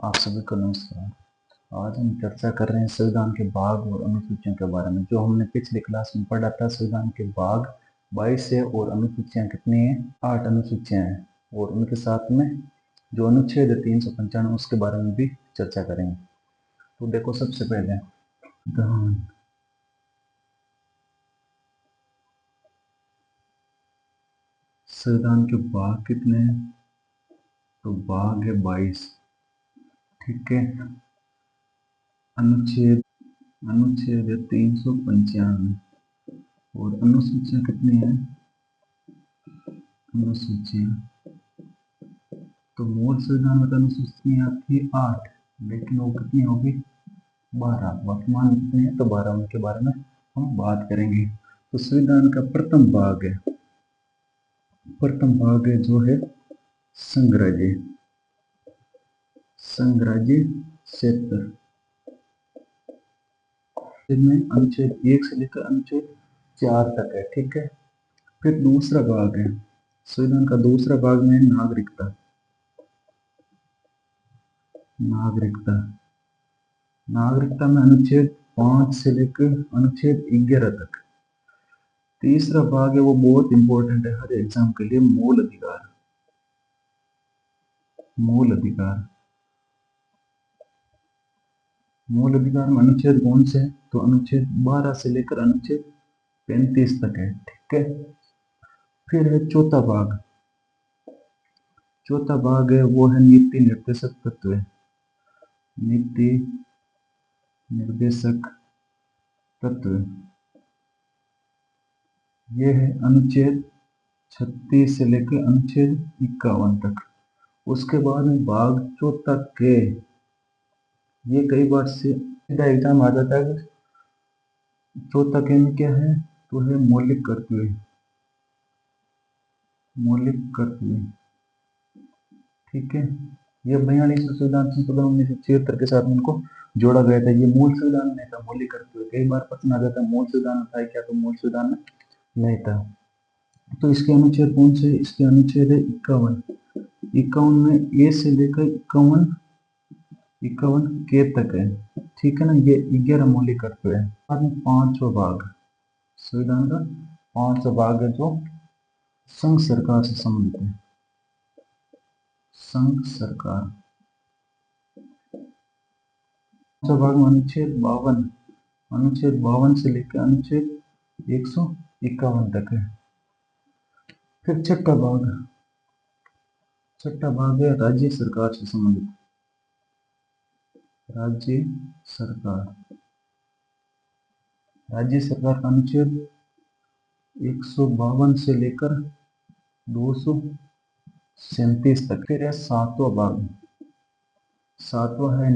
आप सभी को नमस्कार। आज हम चर्चा कर रहे हैं संविधान के भाग और अनुसूचियों के बारे में। जो हमने पिछली क्लास में पढ़ा था, संविधान के भाग 22 है और अनुसूचियां कितनी हैं? 8 अनुसूचियां हैं। और उनके साथ में जो अनुच्छेद है 395, उसके बारे में भी चर्चा करेंगे। तो देखो, सबसे पहले संविधान संविधान के भाग कितने हैं? तो भाग है 22। ठीक है। अनुच्छेद अनुच्छेद है 395 और अनुसूचियां कितनी है? अनुसूचियां तो मूल संविधान में तो अनुसूचियां थी 8, लेकिन वो कितनी होगी? 12। वर्तमान में कितनी है? तो 12। उनके बारे में हम बात करेंगे। तो संविधान का प्रथम भाग है जो है संघराज्य क्षेत्र। इसमें अनुच्छेद 1 से लेकर अनुच्छेद 4 तक है। ठीक है। फिर दूसरा भाग है संविधान का दूसरा भाग में नागरिकता नागरिकता में अनुच्छेद 5 से लेकर अनुच्छेद 11 तक। तीसरा भाग है, वो बहुत इंपॉर्टेंट है हर एग्जाम के लिए, मूल अधिकार में अनुच्छेद कौन से है? तो अनुच्छेद 12 से लेकर अनुच्छेद 35 तक है। ठीक है। फिर है चौथा भाग है, वो है नीति निर्देशक तत्व। ये है अनुच्छेद 36 से लेकर अनुच्छेद 51 तक। उसके बाद में भाग चौथा के, ये कई बार से सीधा एग्जाम आ जाता है। चौथा के में क्या है? तो है मौलिक कर्तव्य। ठीक है। ये 42 संविधान संशोधन 1976 के साथ इनको जोड़ा गया था। ये मूल संविधान नहीं था, मौलिक कर्तव्य। कई बार प्रश्न आ जाता है मूल संविधान में था क्या? तो मूल संविधान में नहीं था। तो इसके अनुच्छेद कौन से? इसके अनुच्छेद है 51 में ए से लेकर 51 के तक है। ठीक है ना। ये 11 मौलिक कर्तव्य है। बाद में पांचवा भाग, संविधान का पांचवा भाग है जो संघ सरकार से संबंधित है। संघ सरकार भाग में अनुच्छेद 52 से लेकर अनुच्छेद 151 तक है। फिर छठा भाग है राज्य सरकार से संबंधित। राज्य सरकार का अनुच्छेद 152 से लेकर 237 तक। फिर है सातवां है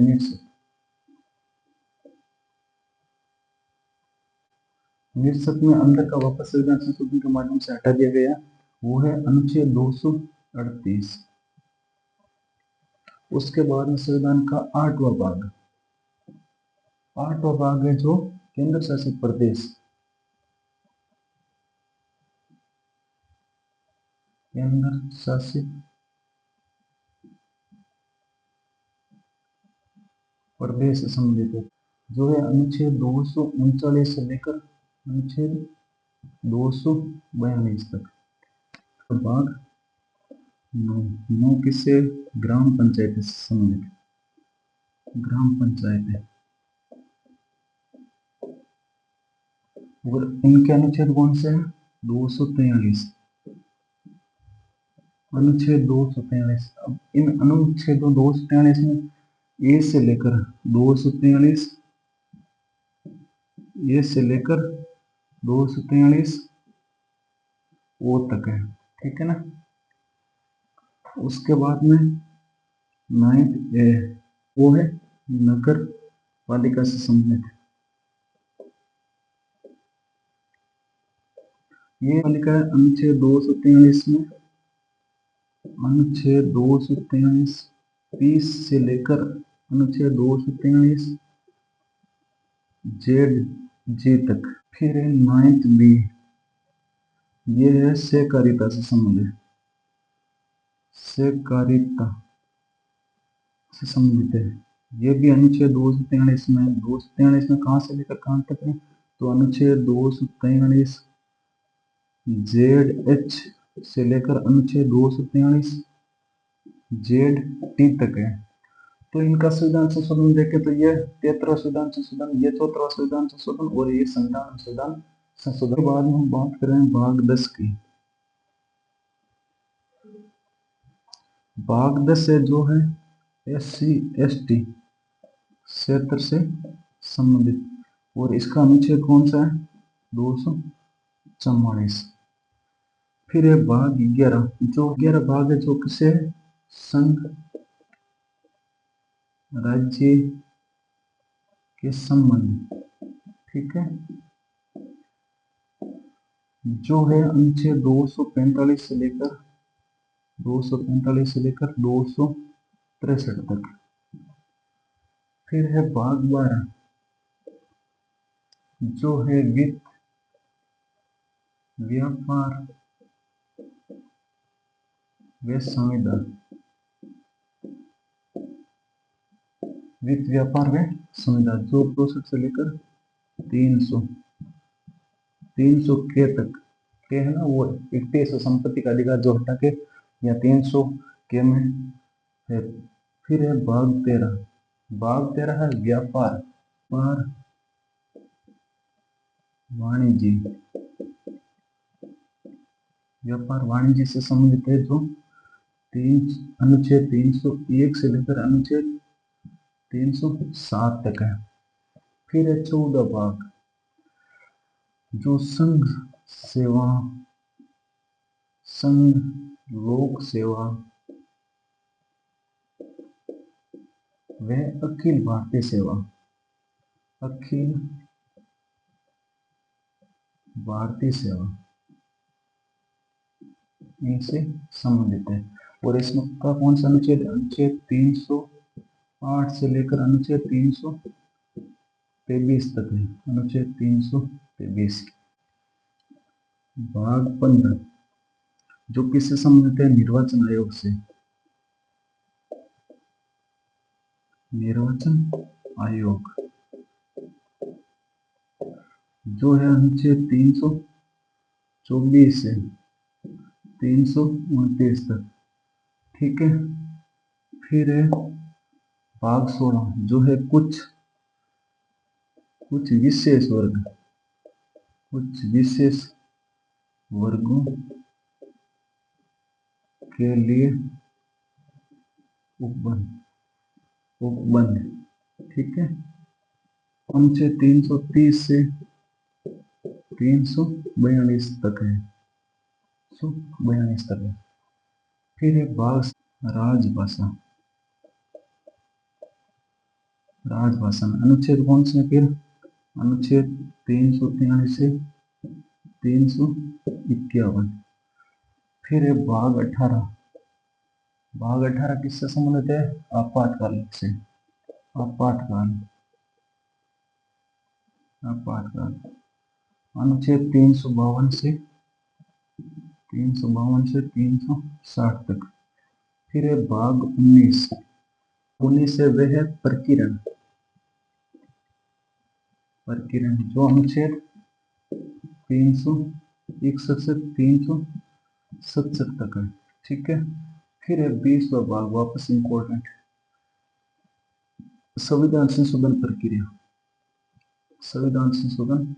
निरसक में अंदर का वापस संविधान संशोधन के माध्यम से हटा दिया गया, वो है अनुच्छेद 238। उसके बाद में संविधान का आठवां भाग है जो केंद्र शासित प्रदेश से संबंधित है, जो है अनुच्छेद 239 से लेकर अनुच्छेद 242 तक। भाग 9 किससे? ग्राम पंचायत से संबंधित। ग्राम पंचायत है। और इनके अनुच्छेद कौन से हैं? 243। अनुच्छेद 243। अब इन अनुच्छेदों 243 में ए से लेकर 243 ए से लेकर 243 ओ तक है। ठीक है ना। उसके बाद में 9 ए, वो है नगर पालिका से संबंधित। ये पालिका है अनुच्छेद 243 में, अनुच्छेद 243 30 से लेकर अनुच्छेद 243 जेड जी तक। फिर है 9 बी, ये है सहकारिता से संबंधित। से संबंधित है। ये भी अनुच्छेद 243 में 243 में कहाँ से लेकर कहाँ तक है, तो अनुच्छेद 243 जेड एच से लेकर अनुच्छेद 243 जेड टी तक है। तो इनका संविधान संशोधन देखें तो ये 73वां संविधान संशोधन, ये 74वां संविधान संशोधन और ये संविधान संशोधन संशोधन के बाद में हम बात करें भाग 10 की। भाग 10 है जो है SC ST क्षेत्र से संबंधित, और इसका अनुच्छेद कौन सा है, 244। फिर है भाग 11, जो 11 भाग है जो किसे संघ राज्य के संबंध, ठीक है, जो है अनुच्छेद 245 से लेकर 263 तक। फिर है भाग 12 जो है वित्त व्यापार व संविदा, वित्त व्यापार व संविदा, जो 64 से लेकर 300 के तक के है ना, वो 31 संपत्ति का अधिकार जो हटा के या 300 के में है। फिर है भाग 13, भाग 13 है व्यापार पर वाणिज्य, व्यापार वाणिज्य से संबंधित है, जो अनुच्छेद 301 से लेकर अनुच्छेद 307 तक है। फिर है 14 भाग जो संघ सेवा, संघ लोक सेवा व अखिल भारतीय सेवा, अखिल भारतीय सेवा इनसे संबंधित है। और इसमें का कौन सा अनुच्छेद, अनुच्छेद 308 से लेकर अनुच्छेद 323 तक है, अनुच्छेद 323। भाग 15 जो किससे संबंधित है, निर्वाचन आयोग से, निर्वाचन आयोग, जो है अनुच्छेद 324 से 329 तक, ठीक है। फिर है भाग 16 जो है कुछ विशेष वर्ग, कुछ विशेष वर्गों के लिए उपबंध, ठीक है, अनुच्छेद 330 से 342 तक है, 142 तक है। फिर है भाग राजभाषा, राजभाषा में अनुच्छेद कौन से, फिर अनुच्छेद 343 से 351। फिर है भाग 18, भाग 18 किससे संबंधित है, आपातकाल से, आपातकाल, आपातकाल, अनुच्छेद 352 से 360 तक। फिर है भाग 19, 19 से वह है प्रकीर्णन, प्रकीर्णन जो अनुच्छेद 361 से 367 तक है, ठीक है। फिर है 20वां भाग, वापस इंपॉर्टेंट, संविधान संशोधन प्रक्रिया, संविधान संशोधन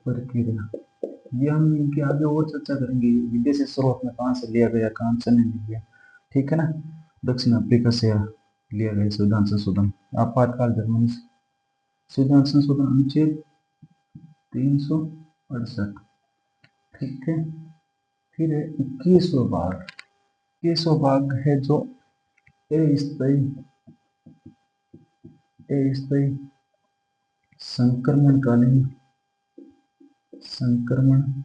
प्रक्रिया, ये हम इनके आगे और चर्चा करेंगे, विदेशी स्रोत में कहाँ से लिया गया, कहाँ से नहीं लिया, ठीक है ना। दक्षिण अफ्रीका से लिया गया संविधान संशोधन, आपातकाल जर्मनी से, संविधान संशोधन अनुच्छेद 368, ठीक है। फिर है 21वां भाग, 21वां भाग है जो अस्थायी संक्रमणकालीन, संक्रमणकालीन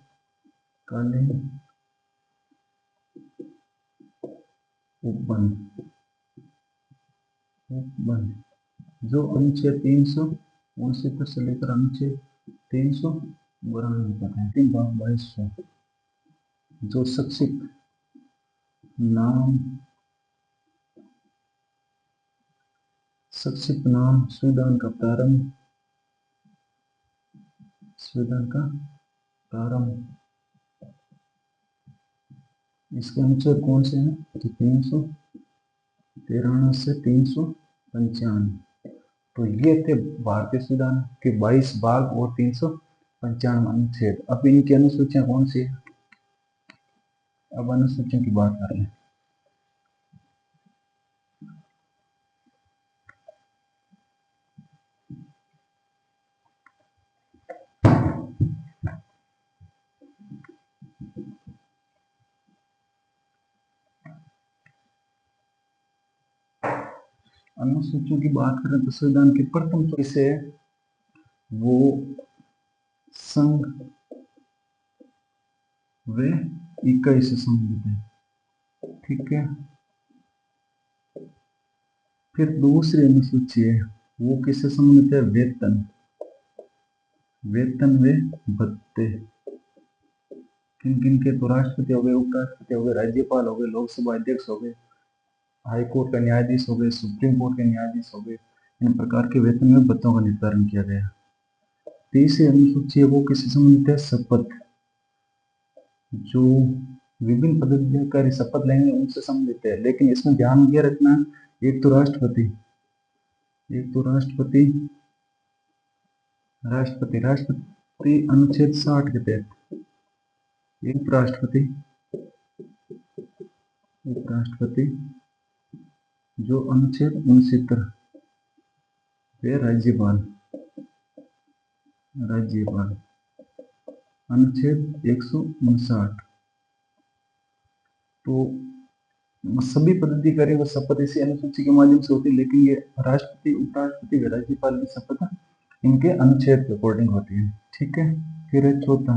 उपबंध, उपबंध जो अनुच्छेद 369 से लेकर अनुच्छेद 392 तक है। 22वां जो संक्षिप्त नाम संक्षिप्त नाम संविधान का प्रारंभ, संविधान का प्रारंभ। इसके अनुच्छेद कौन से हैं? तो 393 से 395। तो ये थे भारतीय संविधान के 22 भाग और 395 अनुच्छेद। अब इनकी अनुसूचियां कौन सी है? अब अनुसूचियों की बात कर लें। अनुसूचियों की बात करें तो संविधान की प्रथम विषय है वो संघ व इकाई से संबंधित है, ठीक है। फिर दूसरी अनुसूची है वो किससे संबंधित है? वेतन, वेतन व भत्ते। किन किन के? तो राष्ट्रपति हो गए, उपराष्ट्रपति हो गए, राज्यपाल हो गए, लोकसभा अध्यक्ष हो गए, हाई कोर्ट का न्यायाधीश हो गए, सुप्रीम कोर्ट के न्यायाधीश हो गए। इन प्रकार के वेतन में भत्तों का निर्धारण किया गया। तीसरी अनुसूची है वो किससे संबंधित है? शपथ, जो विभिन्न पदाधिकारी शपथ लेंगे उनसे संबंधित है। लेकिन इसमें ध्यान ये रखना, एक तो राष्ट्रपति, राष्ट्रपति अनुच्छेद 60 के तहत, उपराष्ट्रपति जो अनुच्छेद 69, राज्यपाल अनुच्छेद 159। तो सभी पदाधिकारियों की शपथ इसी अनुसूची के माध्यम से होती है, लेकिन ये राष्ट्रपति, उपराष्ट्रपति व राज्यपाल की शपथ इनके अनुच्छेद के अकॉर्डिंग होती है, ठीक है। फिर है चौथा,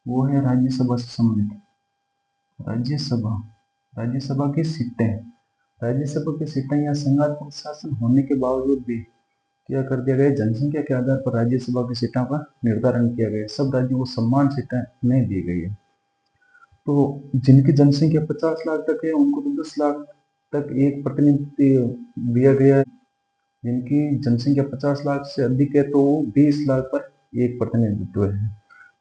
वो है राज्यसभा से संबंधित। राज्यसभा की सीटें, राज्यसभा की सीटें या संघात्मक शासन होने के बावजूद भी क्या कर दिया गया? जनसंख्या के आधार पर राज्यसभा की सीटों का निर्धारण किया गया। सब राज्यों को समान सीटें नहीं दी गई है। तो जिनकी जनसंख्या 50 लाख तक है उनको तो 10 लाख तक एक प्रतिनिधि दिया गया है। जिनकी जनसंख्या 50 लाख से अधिक है तो 20 लाख पर एक प्रतिनिधित्व है,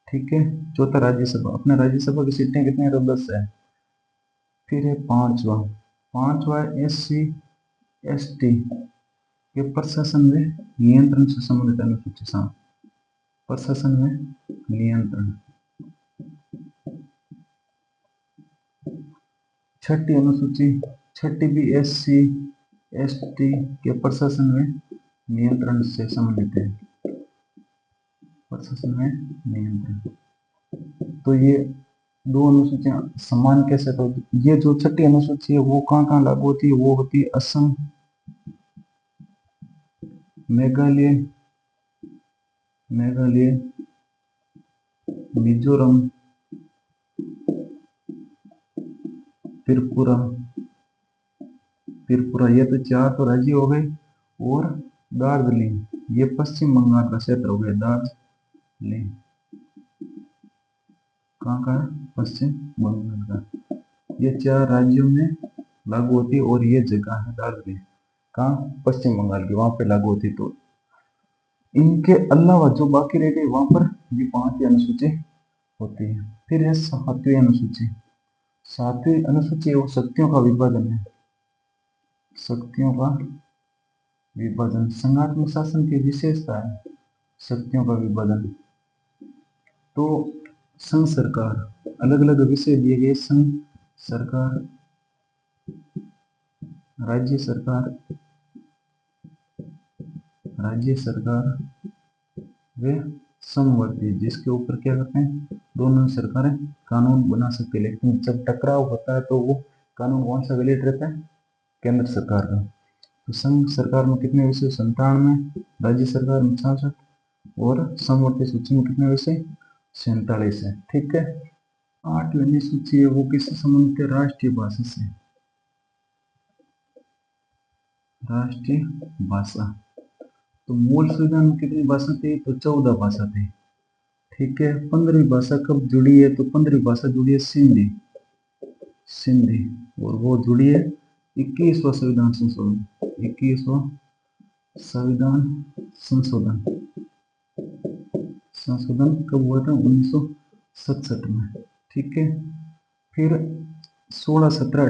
ठीक है। चौथा राज्यसभा, अपने राज्यसभा की सीटें कितनी है? तो 10 है। फिर है पांचवा SC ST के प्रशासन में नियंत्रण से संबंधित अनुसूची। प्रशासन में नियंत्रण। छठी अनुसूची, छठी भी SC ST के प्रशासन में नियंत्रण से संबंधित है, प्रशासन में नियंत्रण। तो ये दो अनुसूचियां समान कैसे? तो ये जो छठी अनुसूची है वो कहाँ कहाँ लागू होती है? वो होती है असम, मेघालय, मिजोरम, त्रिपुरा, ये तो 4 तो राज्य हो गए। और दार्जिलिंग, ये पश्चिम बंगाल का क्षेत्र हो गया। दार्जिलिंग कहाँ का है? पश्चिम बंगाल का। ये 4 राज्यों में लागू होती है और ये जगह है दार्जिलिंग, कहाँ? पश्चिम बंगाल की, वहां पे लागू होती। तो इनके अलावा जो बाकी रह गए वहां पर ये 5 अनुसूची होती है। फिर है 7वीं अनुसूची। 7वीं अनुसूची वो शक्तियों का विभाजन है, शक्तियों का विभाजन। संघात्मक शासन की विशेषता है शक्तियों का विभाजन। तो संघ सरकार, अलग अलग विषय दिए गए। संघ सरकार, राज्य सरकार वे समवर्ती, जिसके ऊपर क्या करते हैं? दोनों सरकारें कानून बना सकती है। लेकिन जब टकराव होता है तो वो कानून कौन सा वैलिड रहता है? केंद्र सरकार का। तो संघ सरकार में कितने विषय? 97, राज्य सरकार में 66 और समवर्ती सूची में कितने विषय? 47 है, ठीक है। 8वीं सूची है वो किससे संबंधित है? राष्ट्रीय भाषा से, राष्ट्रीय भाषा। तो मूल संविधान में कितनी भाषा थी? तो 14 भाषा थी, ठीक है। 15वीं भाषा कब जुड़ी है? तो 15वीं भाषा जुड़ी है सिंधी, और वो जुड़ी है 21वां संविधान संशोधन, 21वां संविधान संशोधन। संशोधन कब हुआ था? 1967 में। ठीक है। फिर 16, 17,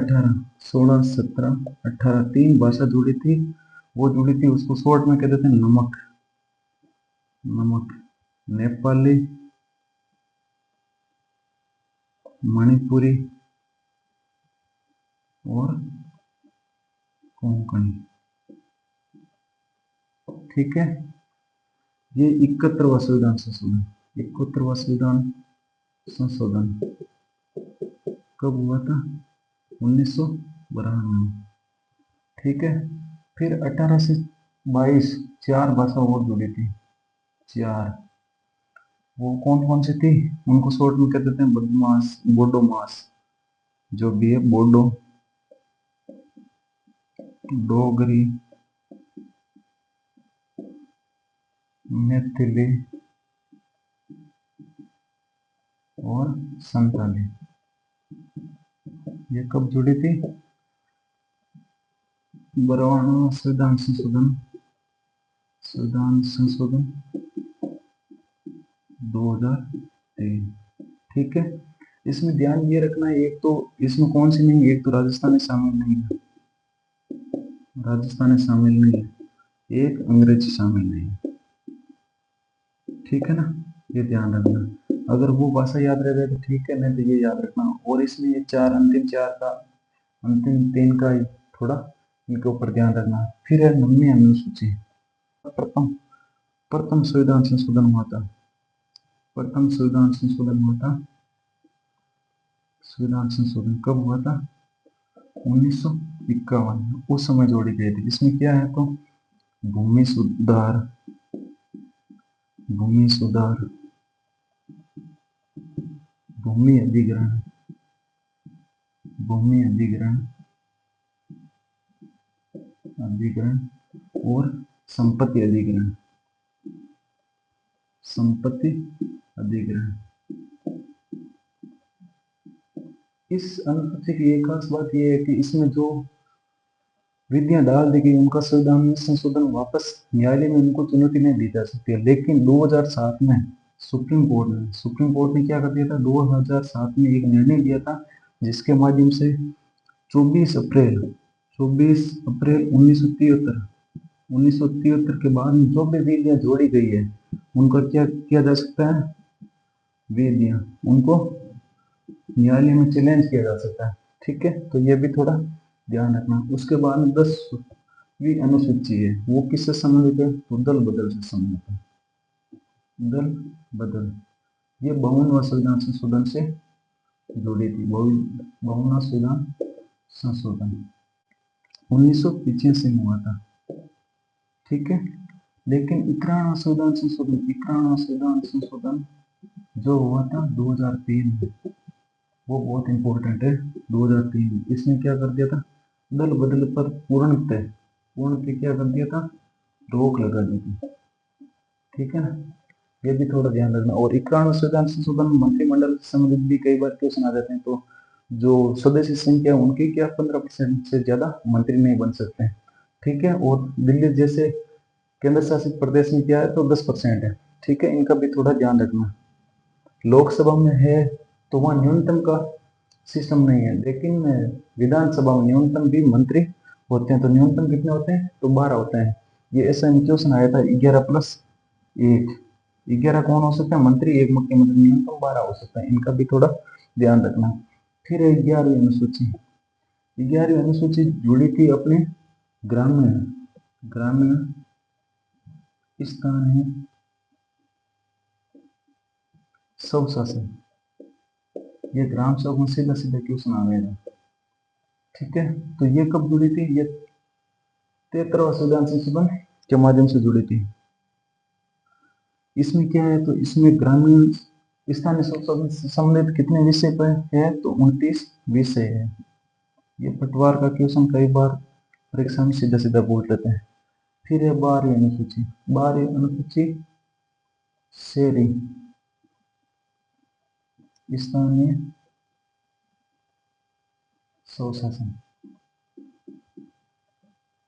18 तीन भाषा जुड़ी थी, वो जुड़ी थी, उसको शॉर्ट में कहते थे नमक। नमक। नेपाली, मणिपुरी और कोंकणी। ठीक है। ये 71वां संविधान संशोधन। 71वां संविधान संशोधन कब हुआ था? 1992 में। ठीक है। फिर 18 से 22 चार भाषा और जुड़ी थी, चार। वो कौन कौन सी थी? उनको शॉर्ट में कहते थे बदमाश, बोडो मास, जो भी है, बोडो, डोगरी, मैथिली और संताली। ये कब जुड़ी थी? 92वां संविधान संशोधन, संविधान संशोधन 2003। ठीक है। इसमें ध्यान ये रखना है, एक तो इसमें कौन सी नहीं, एक तो राजस्थान शामिल नहीं है, राजस्थान शामिल नहीं है, एक अंग्रेजी शामिल नहीं है। ठीक है ना, ये ध्यान रखना। अगर वो भाषा याद रह जाए तो ठीक है, नहीं तो ये याद रखना। और इसमें ये चार, अंतिम चार का, अंतिम तीन का थोड़ा इनके ऊपर ध्यान रखना। फिर है 9वीं अनुसूची। प्रथम प्रथम संविधान संशोधन हुआ था, प्रथम संविधान संशोधन हुआ था, संविधान संशोधन कब हुआ था? 1951। उस समय जोड़ी गई थी। इसमें क्या है तो भूमि सुधार, भूमि सुधार, भूमि अधिग्रहण, भूमि अधिग्रहण, अधिग्रहण और संपत्ति अधिग्रहण, संपत्ति अधिग्रहण। इस अनुसूची की एक खास बात यह है कि इसमें जो विधियां डाल दी गई उनका संविधान में संशोधन वापस न्यायालय में उनको चुनौती नहीं दी जा सकती है। लेकिन 2007 में सुप्रीम कोर्ट ने क्या कर दिया था? 2007 में एक निर्णय लिया था, जिसके माध्यम से 24 अप्रैल 24 अप्रैल 1973 के बाद में जो भी विधियां जोड़ी गई है उनका क्या किया जा सकता है? विधियां उनको न्यायालय में चैलेंज किया जा सकता है। ठीक है, तो ये भी थोड़ा ध्यान रखना। उसके बाद में 10वीं अनुसूची है, वो किससे संबंधित है? तो दल बदल से संबंधित है, दल बदल। ये 52वां संविधान संशोधन से जुड़ी थी, 52वां संविधान संशोधन 1985 में हुआ था। ठीक है। लेकिन 91वां संविधान संशोधन, 91वां संविधान संशोधन जो हुआ था 2003 में, वो बहुत इंपॉर्टेंट है। 2003 में इसने क्या कर दिया था? दल बदल पर पूर्ण क्या कर दिया था? रोक लगा दी थी। ठीक है ना, ये भी थोड़ा ध्यान रखना। और 91वां संविधान संशोधन मंत्रिमंडल से संबंधित भी कई बार क्वेश्चन आ जाते हैं। तो जो सदस्य संख्या उनकी क्या 15% से ज्यादा मंत्री नहीं बन सकते हैं। ठीक है। और दिल्ली जैसे केंद्र शासित प्रदेश में क्या है तो 10% है। ठीक है, इनका भी थोड़ा ध्यान रखना। लोकसभा में है तो वहाँ न्यूनतम का सिस्टम नहीं है, लेकिन विधानसभा में न्यूनतम भी मंत्री होते हैं। तो न्यूनतम कितने होते हैं? तो 12 होते हैं। ये ऐसा क्वेश्चन आया था, 11+1। 11 कौन हो सकता है? मंत्री, एक मुख्यमंत्री, न्यूनतम 12 हो सकता है। इनका भी थोड़ा ध्यान रखना। फिर 11वीं अनुसूची, 11वीं अनुसूची जुड़ी थी अपने ग्रामीण ग्रामीण स्थानीय स्वशासन। ये ग्राम सभा में सीधा सीधा क्वेश्चन आ गया। ठीक है, तो ये कब जुड़ी थी? ये 73वां संविधान संशोधन के माध्यम से जुड़ी थी। इसमें क्या है तो इसमें ग्रामीण स्थानीय संशोधन से संबंधित कितने विषय पर है? तो 29 विषय है। ये पटवार का क्वेश्चन कई बार परीक्षा में सीधा सीधा पूछ लेते हैं। फिर है 12वीं अनुसूची, 12वीं अनुसूची शहरी स्थानीय स्वशासन,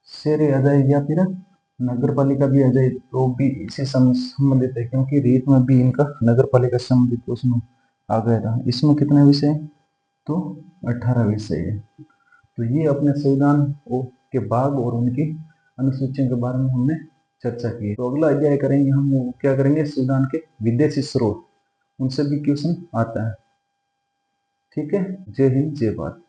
शहरी अदायगी या फिर नगर पालिका भी आ जाए तो भी इसी संबंधित है, क्योंकि रीट में भी इनका नगर पालिका से संबंधित उसमें आ गया था। इसमें कितने विषय हैं? तो 18 विषय है। तो ये अपने संविधान के भाग और उनकी अनुसूचियों के बारे में हमने चर्चा की। तो अगला अध्याय करेंगे हम, वो क्या करेंगे, संविधान के विदेशी स्रोत, उनसे भी क्वेश्चन आता है। ठीक है। जय हिंद, जय भारत।